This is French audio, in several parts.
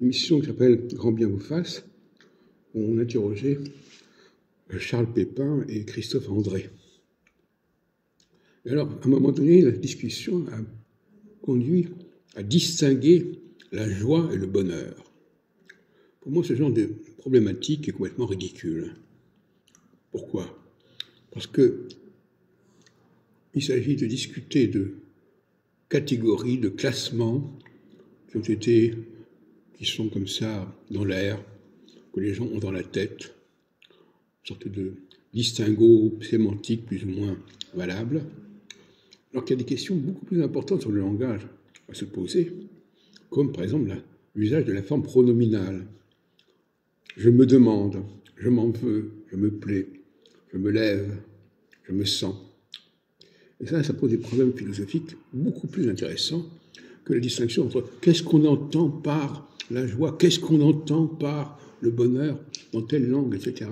émission qui s'appelle Grand bien vous fasse, où on interrogeait Charles Pépin et Christophe André. Et alors, à un moment donné, la discussion a conduit à distinguer la joie et le bonheur. Pour moi, ce genre de problématique est complètement ridicule. Pourquoi ? Parce que il s'agit de discuter de catégories, de classements qui sont comme ça dans l'air, que les gens ont dans la tête, une sorte de distinguo sémantique plus ou moins valable, alors qu'il y a des questions beaucoup plus importantes sur le langage à se poser, comme par exemple l'usage de la forme pronominale. Je me demande, je m'en veux, je me plais, je me lève, je me sens. Et ça pose des problèmes philosophiques beaucoup plus intéressants que la distinction entre qu'est-ce qu'on entend par la joie, qu'est-ce qu'on entend par le bonheur, dans telle langue, etc.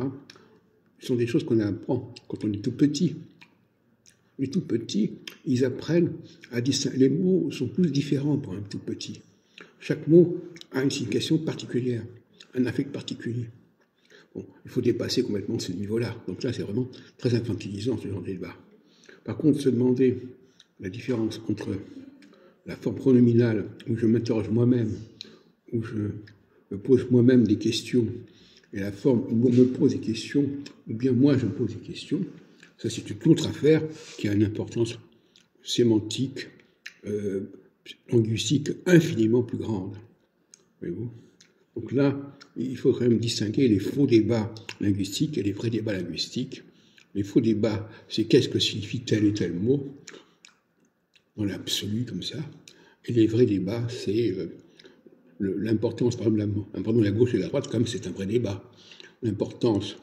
Ce sont des choses qu'on apprend quand on est tout petit. Les tout petits, ils apprennent à distinguer. Les mots sont tous différents pour un tout petit. Chaque mot a une signification particulière, un affect particulier. Bon, il faut dépasser complètement ce niveau-là. Donc là, c'est vraiment très infantilisant, ce genre de débat. Par contre, se demander la différence entre la forme pronominale, où je m'interroge moi-même, où je me pose moi-même des questions, et la forme où on me pose des questions, ou bien moi je me pose des questions, ça c'est une autre affaire qui a une importance sémantique, linguistique infiniment plus grande. Voyez-vous ? Donc là, il faut quand même distinguer les faux débats linguistiques et les vrais débats linguistiques. Les faux débats, c'est qu'est-ce que signifie tel et tel mot, dans l'absolu comme ça. Et les vrais débats, c'est l'importance, par exemple, la gauche et la droite, comme c'est un vrai débat. L'importance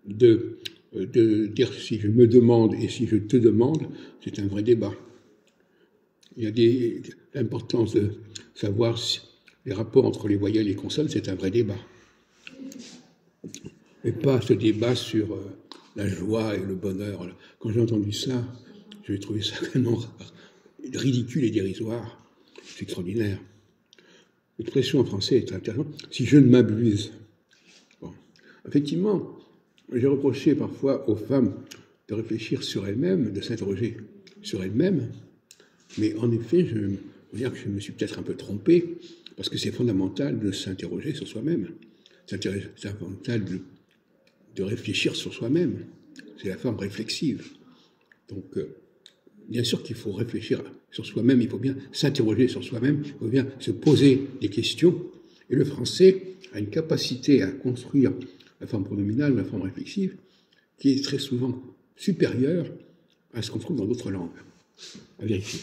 de dire si je me demande et si je te demande, c'est un vrai débat. Il y a l'importance de savoir si les rapports entre les voyelles et les consonnes, c'est un vrai débat. Et pas ce débat sur la joie et le bonheur. Quand j'ai entendu ça, j'ai trouvé ça vraiment ridicule et dérisoire. C'est extraordinaire. L'expression en français est intéressante. Si je ne m'abuse. Bon. Effectivement, j'ai reproché parfois aux femmes de réfléchir sur elles-mêmes, de s'interroger sur elles-mêmes. Mais en effet, je veux dire que je me suis peut-être un peu trompé, parce que c'est fondamental de s'interroger sur soi-même. C'est fondamental de réfléchir sur soi-même. C'est la forme réflexive. Donc, bien sûr qu'il faut réfléchir sur soi-même, il faut bien s'interroger sur soi-même, il faut bien se poser des questions. Et le français a une capacité à construire la forme pronominale, la forme réflexive, qui est très souvent supérieure à ce qu'on trouve dans d'autres langues. À vérifier.